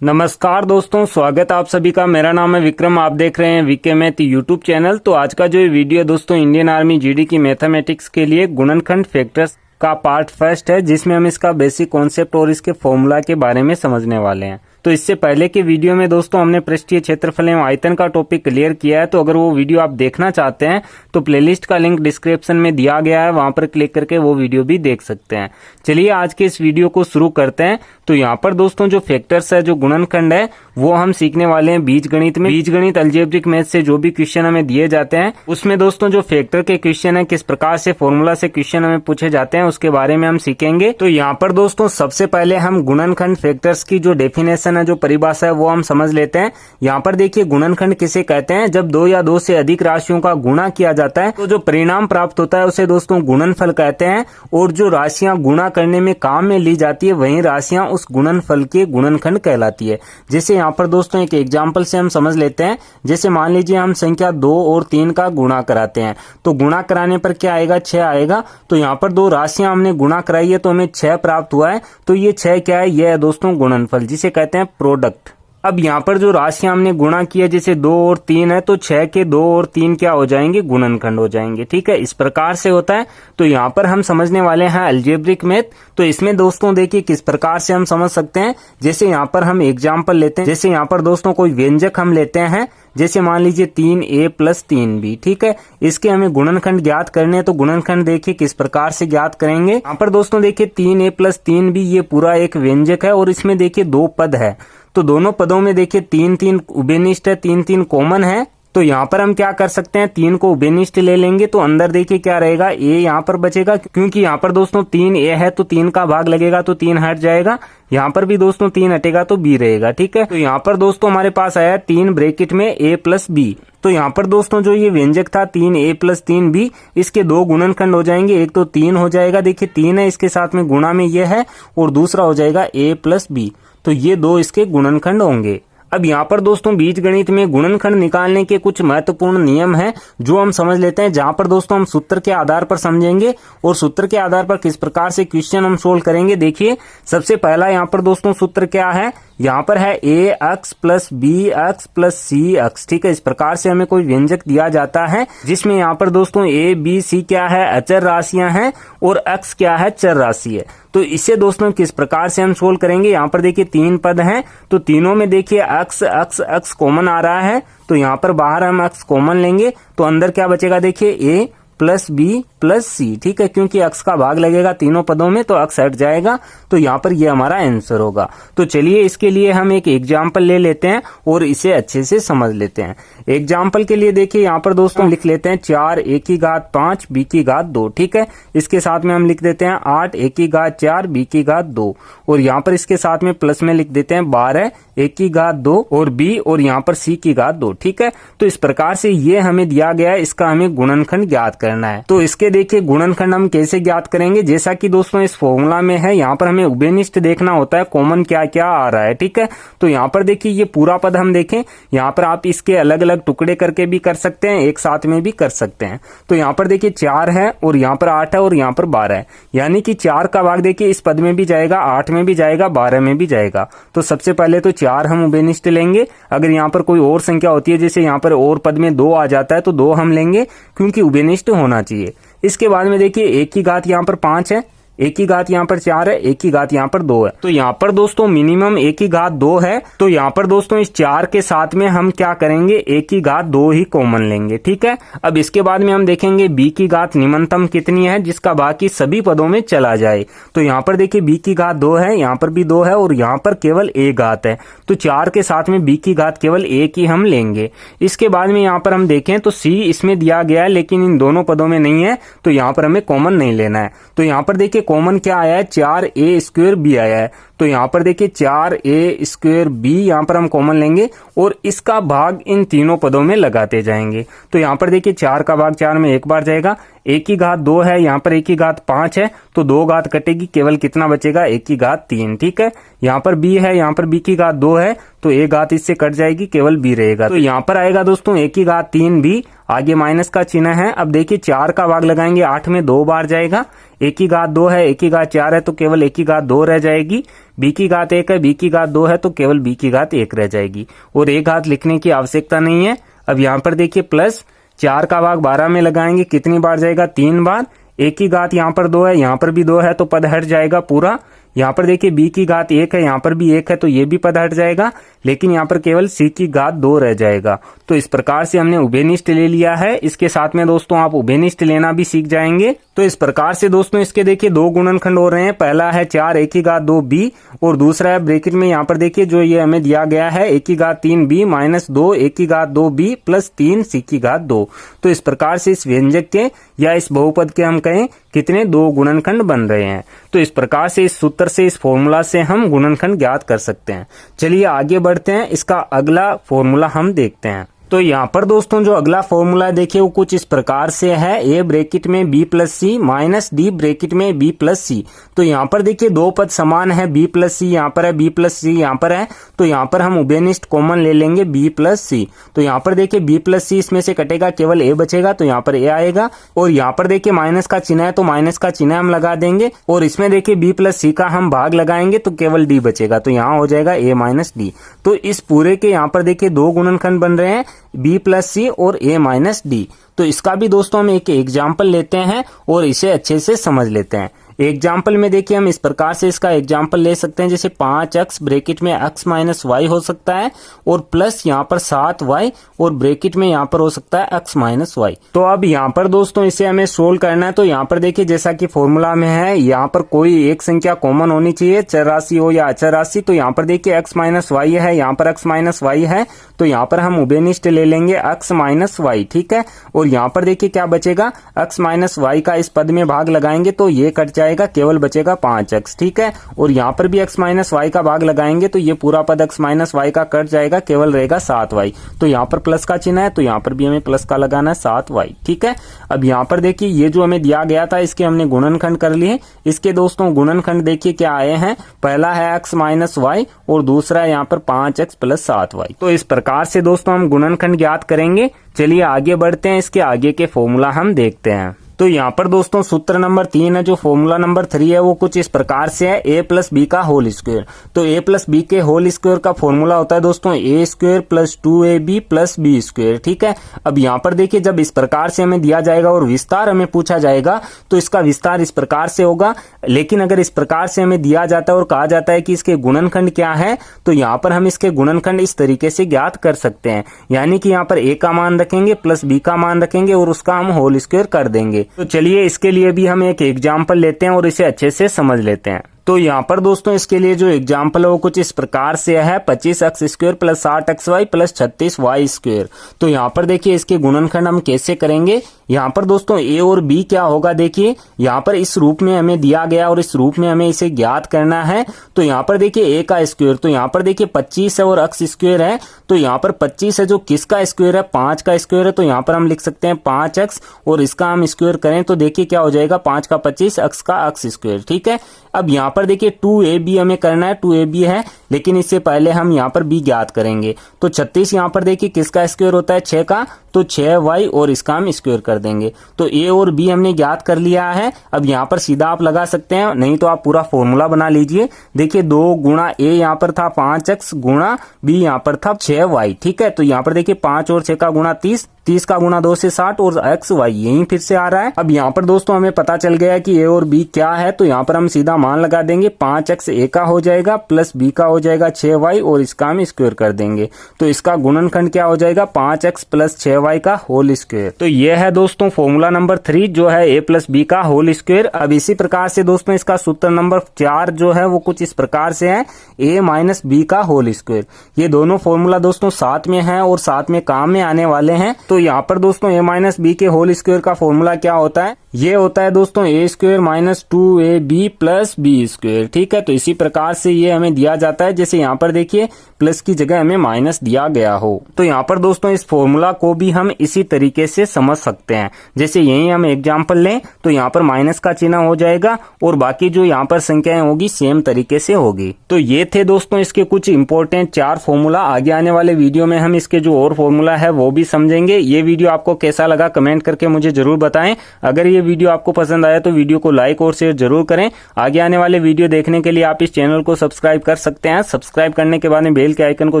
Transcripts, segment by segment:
नमस्कार दोस्तों, स्वागत आप सभी का। मेरा नाम है विक्रम, आप देख रहे हैं वीके मैथ यूट्यूब चैनल। तो आज का जो ये वीडियो दोस्तों इंडियन आर्मी जीडी की मैथमेटिक्स के लिए गुणनखंड फैक्टर्स का पार्ट फर्स्ट है, जिसमें हम इसका बेसिक कॉन्सेप्ट और इसके फॉर्मूला के बारे में समझने वाले हैं। तो इससे पहले के वीडियो में दोस्तों हमने पृष्ठीय क्षेत्रफल एवं आयतन का टॉपिक क्लियर किया है। तो अगर वो वीडियो आप देखना चाहते हैं तो प्लेलिस्ट का लिंक डिस्क्रिप्शन में दिया गया है, वहां पर क्लिक करके वो वीडियो भी देख सकते हैं। चलिए आज के इस वीडियो को शुरू करते हैं। तो यहाँ पर दोस्तों जो फैक्टर्स है, जो गुणनखंड है, वो हम सीखने वाले हैं बीजगणित में। बीजगणित अलजेब्रिक मैथ से जो भी क्वेश्चन हमें दिए जाते हैं उसमें दोस्तों जो फैक्टर के क्वेश्चन है, किस प्रकार से फॉर्मूला से क्वेश्चन हमें पूछे जाते हैं, उसके बारे में हम सीखेंगे। तो यहाँ पर दोस्तों सबसे पहले हम गुणनखंड फैक्टर्स की जो डेफिनेशन है, जो परिभाषा है, वो हम समझ लेते हैं। यहाँ पर देखिए गुणनखंड किसे कहते हैं? जब दो या दो से अधिक राशियों का गुणा किया जाता है तो जो परिणाम प्राप्त होता है उसे दोस्तों गुणनफल कहते हैं। और जो राशियां गुणा करने में काम में ली जाती है, वही राशियां उस गुणनफल के गुणनखंड कहलाती है। जैसे यहाँ पर दोस्तों एक एग्जाम्पल से हम समझ लेते हैं। जैसे मान लीजिए हम संख्या 2 और 3 का गुणा कराते हैं, तो गुणा कराने पर क्या आएगा? 6 आएगा। तो यहाँ पर दो राशियां हमने गुणा कराई है तो हमें 6 प्राप्त हुआ है। तो ये 6 क्या है? ये है दोस्तों गुणनफल, जिसे कहते हैं प्रोडक्ट। अब यहाँ पर जो राशियां हमने गुणा किया, जैसे 2 और 3 है, तो 6 के 2 और 3 क्या हो जाएंगे? गुणनखंड हो जाएंगे। ठीक है, इस प्रकार से होता है। तो यहाँ पर हम समझने वाले हैं अलजेब्रिक मैथ। तो इसमें दोस्तों देखिए किस प्रकार से हम समझ सकते हैं। जैसे यहाँ पर हम एग्जाम्पल लेते हैं। जैसे यहाँ पर दोस्तों कोई व्यंजक हम लेते हैं, जैसे मान लीजिए 3a + 3b। ठीक है, इसके हमें गुणनखंड ज्ञात करने हैं। तो गुणनखंड देखिए किस प्रकार से ज्ञात करेंगे। यहाँ पर दोस्तों देखिए 3a + 3b ये पूरा एक व्यंजक है और इसमें देखिए 2 पद है। तो दोनों पदों में देखिए 3-3 उभयनिष्ठ है, 3-3 कॉमन है। तो यहाँ पर हम क्या कर सकते हैं? 3 को उभयनिष्ठ ले लेंगे तो अंदर देखिए क्या रहेगा? a यहाँ पर बचेगा, क्योंकि यहाँ पर दोस्तों 3a है तो 3 का भाग लगेगा तो 3 हट जाएगा। यहाँ पर भी दोस्तों 3 हटेगा तो b रहेगा। ठीक है, तो यहाँ पर दोस्तों हमारे पास आया 3 ब्रैकेट में a + b। तो यहाँ पर दोस्तों जो ये व्यंजक था 3a + 3b, इसके 2 गुणनखंड हो जाएंगे। एक तो 3 हो जाएगा, देखिए 3 है, इसके साथ में गुणा में ये है, और दूसरा हो जाएगा a + b। तो ये 2 इसके गुणनखंड होंगे। अब यहाँ पर दोस्तों बीजगणित में गुणनखंड निकालने के कुछ महत्वपूर्ण नियम हैं, जो हम समझ लेते हैं। जहां पर दोस्तों हम सूत्र के आधार पर समझेंगे और सूत्र के आधार पर किस प्रकार से क्वेश्चन हम सोल्व करेंगे। देखिए सबसे पहला यहाँ पर दोस्तों सूत्र क्या है? यहाँ पर है ax + bx + cx। ठीक है, इस प्रकार से हमें कोई व्यंजक दिया जाता है, जिसमें यहाँ पर दोस्तों a, b, c क्या है? अचर राशियां हैं, और x क्या है? चर राशि है। तो इसे दोस्तों किस प्रकार से हम सोल्व करेंगे? यहाँ पर देखिए 3 पद हैं, तो तीनों में देखिए x कॉमन आ रहा है। तो यहाँ पर बाहर हम x कॉमन लेंगे तो अंदर क्या बचेगा? देखिए a + b + c। ठीक है, क्योंकि x का भाग लगेगा तीनों पदों में तो x हट जाएगा। तो यहाँ पर ये हमारा आंसर होगा। तो चलिए इसके लिए हम एक एग्जाम्पल ले लेते हैं और इसे अच्छे से समझ लेते हैं। एग्जाम्पल के लिए देखिए यहाँ पर दोस्तों लिख लेते हैं 4 a की घात 5 b की घात 2। ठीक है, इसके साथ में हम लिख देते हैं 8 a की घात 4 b की घात 2, और यहाँ पर इसके साथ में प्लस में लिख देते हैं 12 a की घात 2 और b, और यहाँ पर c की घात 2। ठीक है, तो इस प्रकार से ये हमें दिया गया है, इसका हमें गुणनखंड ज्ञात करना है। तो इसके देखिए गुणनखंड हम कैसे ज्ञात करेंगे? जैसा कि दोस्तों इस फॉर्मूला में है, यहाँ पर हमें उभयनिष्ठ देखना होता है, कॉमन क्या क्या आ रहा है। ठीक है, तो यहाँ पर देखिए ये पूरा पद हम देखें, यहाँ पर आप इसके अलग अलग टुकड़े करके भी कर सकते हैं, एक साथ में भी कर सकते हैं। तो यहाँ पर देखिए 4 है, और यहाँ पर 8 है, और यहाँ पर 12 है, यानी कि 4 का भाग देखिए इस पद में भी जाएगा, 8 में भी जाएगा, 12 में भी जाएगा। तो सबसे पहले तो 4 हम उभयनिष्ठ लेंगे। अगर यहाँ पर कोई और संख्या होती है, जैसे यहाँ पर और पद में 2 आ जाता है, तो 2 हम लेंगे, क्योंकि उभयनिष्ठ होना चाहिए। इसके बाद में देखिए 1 की घात यहाँ पर 5 है, 1 की घात यहाँ पर 4 है, 1 की घात यहाँ पर 2 है। तो यहाँ पर दोस्तों मिनिमम 1 की घात 2 है। तो यहाँ पर दोस्तों इस 4 के साथ में हम क्या करेंगे? 1 की घात 2 ही कॉमन लेंगे। ठीक है, अब इसके बाद में हम देखेंगे b की घात निम्नतम कितनी है, जिसका बाकी सभी पदों में चला जाए। तो यहाँ पर देखिए b की घात 2 है, यहाँ पर भी 2 है, और यहाँ पर केवल a घात है। तो 4 के साथ में b की घात केवल 1 ही हम लेंगे। इसके बाद में यहाँ पर हम देखें तो c इसमें दिया गया है, लेकिन इन दोनों पदों में नहीं है, तो यहाँ पर हमें कॉमन नहीं लेना है। तो यहाँ पर देखिए कॉमन क्या आया है? 4a² b आया है। तो यहाँ पर देखिए 4a² b यहाँ पर हम कॉमन लेंगे और इसका भाग इन तीनों पदों में लगाते जाएंगे। तो यहाँ पर देखिए 4 का भाग 4 में एक बार जाएगा, ए की घात 2 है, यहाँ पर ए की घात 5 है, तो 2 घात कटेगी, केवल कितना बचेगा, ए की घात 3। ठीक है, यहाँ पर बी है, यहाँ पर बी की घात 2 है, तो ए घात इससे कट जाएगी, केवल बी रहेगा। तो यहाँ पर आएगा दोस्तों ए की घात 3 बी, आगे माइनस का चिन्ह है। अब देखिए 4 का भाग लगाएंगे, 8 में 2 बार जाएगा। ए की घात 2 है, ए की घात 4 है, तो केवल ए की घात 2 रह जाएगी। बी की घात 1 है, बी की घात 2 है, तो केवल बी की घात 1 रह जाएगी, और ए घात लिखने की आवश्यकता नहीं है। अब यहाँ पर देखिए प्लस 4 का भाग 12 में लगाएंगे, कितनी बार जाएगा, 3 बार। ए की घात यहाँ पर 2 है, यहाँ पर भी 2 है, तो पद हट जाएगा पूरा। यहाँ पर देखिए बी की घात 1 है, यहाँ पर भी 1 है, तो ये भी पद हट जाएगा, लेकिन यहाँ पर केवल सी की घात 2 रह जाएगा। तो इस प्रकार से हमने उभयनिष्ठ ले लिया है। इसके साथ में दोस्तों आप उभयनिष्ठ लेना भी सीख जाएंगे। तो इस प्रकार से दोस्तों इसके देखिए 2 गुणनखंड हो रहे हैं। पहला है 4 ए की घात 2 बी, और दूसरा है ब्रैकेट में यहाँ पर देखिए जो ये हमें दिया गया है ए की घात 3 बी माइनस 2 ए की घात 2 बी प्लस 3 सी की घात 2। तो इस प्रकार से इस व्यंजक के या इस बहुपद के हम कहें कितने 2 गुणनखंड बन रहे हैं। तो इस प्रकार से इस सूत्र से, इस फॉर्मूला से हम गुणनखंड ज्ञात कर सकते हैं। चलिए आगे बढ़ते हैं, इसका अगला फॉर्मूला हम देखते हैं। तो यहाँ पर दोस्तों जो अगला फॉर्मूला है देखिए वो कुछ इस प्रकार से है, ए ब्रैकेट में बी प्लस सी माइनस डी ब्रैकेट में बी प्लस सी। तो यहाँ पर देखिए 2 पद समान है, बी प्लस सी यहाँ पर है, बी प्लस सी यहाँ पर है, तो यहाँ पर हम उभयनिष्ठ कॉमन ले लेंगे बी प्लस सी। तो यहाँ पर देखिए बी प्लस सी इसमें से कटेगा, केवल ए बचेगा, तो यहाँ पर ए आएगा। और यहाँ पर देखिए माइनस का चिन्ह है, तो माइनस का चिन्ह हम लगा देंगे, और इसमें देखिए बी प्लस सी का हम भाग लगाएंगे, तो केवल डी बचेगा, तो यहाँ हो जाएगा ए माइनस डी। तो इस पूरे के यहाँ पर देखिए 2 गुणनखंड बन रहे हैं, बी प्लस सी और ए माइनस डी। तो इसका भी दोस्तों हम एक एग्जाम्पल लेते हैं और इसे अच्छे से समझ लेते हैं। एग्जाम्पल में देखिए हम इस प्रकार से इसका एग्जाम्पल ले सकते हैं, जैसे 5x ब्रैकेट में x माइनस वाई हो सकता है, और प्लस यहाँ पर 7y, और ब्रैकेट में यहाँ पर हो सकता है x माइनस वाई। तो अब यहाँ पर दोस्तों इसे हमें सोल्व करना है। तो यहाँ पर देखिए जैसा कि फॉर्मूला में है, यहाँ पर कोई एक संख्या कॉमन होनी चाहिए, चर राशि हो या अचर राशि। तो यहाँ पर देखिए x माइनस वाई है, यहाँ पर x माइनस वाई है, तो यहाँ पर हम उभयनिष्ठ ले लेंगे x माइनस वाई। ठीक है, और यहाँ पर देखिए क्या बचेगा, x माइनस वाई का इस पद में भाग लगाएंगे तो ये कट जाएगा, केवल बचेगा 5x। ठीक है, और यहाँ पर भी x माइनस वाई का भाग लगाएंगे तो ये पूरा पद x माइनस वाई का कट जाएगा, केवल रहेगा 7y। तो यहाँ पर प्लस का चिन्ह है, तो यहाँ पर भी हमें प्लस का लगाना है 7y। ठीक है, अब यहाँ पर देखिए ये जो हमें दिया गया था इसके हमने गुणनखंड कर लिए। इसके दोस्तों गुणनखंड देखिए क्या आए हैं, पहला है x माइनस वाई और दूसरा है यहाँ पर 5x प्लस 7y। तो इस प्रकार से दोस्तों हम गुणनखंड ज्ञात करेंगे। चलिए आगे बढ़ते हैं, इसके आगे के फॉर्मूला हम देखते हैं। तो यहाँ पर दोस्तों सूत्र नंबर 3 है, जो फॉर्मूला नंबर 3 है वो कुछ इस प्रकार से है, a प्लस बी का होल स्क्वायर। तो a प्लस बी के होल स्क्वायर का फॉर्मूला होता है दोस्तों a square plus 2ab plus b square. ठीक है, अब यहाँ पर देखिए जब इस प्रकार से हमें दिया जाएगा और विस्तार हमें पूछा जाएगा तो इसका विस्तार इस प्रकार से होगा। लेकिन अगर इस प्रकार से हमें दिया जाता है और कहा जाता है कि इसके गुणनखंड क्या है, तो यहाँ पर हम इसके गुणनखंड इस तरीके से ज्ञात कर सकते हैं, यानी कि यहाँ पर a का मान रखेंगे प्लस b का मान रखेंगे और उसका हम होल स्क्वायर कर देंगे। तो चलिए इसके लिए भी हम एक एग्जाम्पल लेते हैं और इसे अच्छे से समझ लेते हैं। तो यहाँ पर दोस्तों इसके लिए जो एग्जाम्पल है वो कुछ इस प्रकार से है, 25x square plus 60xy plus 36y square. तो यहाँ पर देखिए इसके गुणनखंड हम कैसे करेंगे। यहाँ पर दोस्तों a और b क्या होगा, देखिए यहाँ पर इस रूप में हमें दिया गया और इस रूप में हमें इसे ज्ञात करना है। तो यहाँ पर देखिए a का स्क्वायर, तो यहाँ पर देखिए 25 है और x स्क्वायर है, तो यहाँ पर 25 है जो किसका स्क्वायर है, 5 का स्क्वायर है, तो यहाँ पर हम लिख सकते हैं 5x और इसका हम स्क्वायर करें तो देखिए क्या हो जाएगा, 5 का 25 x का x स्क्वायर। ठीक है, अब यहाँ पर देखिए 2ab हमें करना है, 2ab है, लेकिन इससे पहले हम यहाँ पर b ज्ञात करेंगे। तो 36 यहाँ पर देखिए किसका स्क्वायर होता है, 6 का, तो 6y और इसका हम स्क्वायर कर देंगे। तो a और b हमने ज्ञात कर लिया है। अब यहाँ पर सीधा आप लगा सकते हैं, नहीं तो आप पूरा फॉर्मूला बना लीजिए। देखिए 2 गुणा a यहाँ पर था 5x गुणा b यहाँ पर था 6y। ठीक है, तो यहाँ पर देखिए 5 और 6 का गुणा 30, 30 का गुणा 2 से 60 और x y यही फिर से आ रहा है। अब यहाँ पर दोस्तों हमें पता चल गया है कि a और b क्या है, तो यहाँ पर हम सीधा मान लगा देंगे, 5x a का हो जाएगा प्लस b का हो जाएगा 6y और इसका हम स्क्वायर कर देंगे। तो इसका गुणनखंड क्या हो जाएगा, 5x प्लस 6y का होल स्क्वायर। तो ये है दोस्तों फॉर्मूला नंबर 3 जो है a प्लस b का होल स्क्वायर। अब इसी प्रकार से दोस्तों इसका सूत्र नंबर 4 जो है वो कुछ इस प्रकार से है, a माइनस b का होल स्क्वायर। ये दोनों फॉर्मूला दोस्तों साथ में है और साथ में काम में आने वाले हैं। तो यहाँ पर दोस्तों a माइनस बी के होल स्क्वायर का फॉर्मूला क्या होता है, ये होता है दोस्तों A square minus 2ab plus B square. ठीक है, तो इसी प्रकार से ये हमें दिया जाता है। जैसे यहाँ पर देखिए प्लस की जगह हमें माइनस दिया गया हो, तो यहाँ पर दोस्तों इस फॉर्मूला को भी हम इसी तरीके से समझ सकते हैं। जैसे यही हम एग्जाम्पल लें तो यहाँ पर माइनस का चिन्ह हो जाएगा और बाकी जो यहाँ पर संख्याएं होगी सेम तरीके से होगी। तो ये थे दोस्तों इसके कुछ इंपॉर्टेंट 4 फॉर्मूला। आगे आने वाले वीडियो में हम इसके जो और फॉर्मूला है वो भी समझेंगे। ये वीडियो आपको कैसा लगा कमेंट करके मुझे जरूर बताएं। अगर ये वीडियो आपको पसंद आया तो वीडियो को लाइक और शेयर जरूर करें। आगे आने वाले वीडियो देखने के लिए आप इस चैनल को सब्सक्राइब कर सकते हैं। सब्सक्राइब करने के बाद में बेल के आइकन को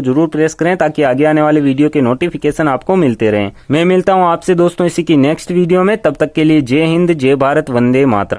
जरूर प्रेस करें ताकि आगे आने वाले वीडियो के नोटिफिकेशन आपको मिलते रहें। मैं मिलता हूं आपसे दोस्तों इसी की नेक्स्ट वीडियो में। तब तक के लिए जय हिंद, जय भारत, वंदे मातरम।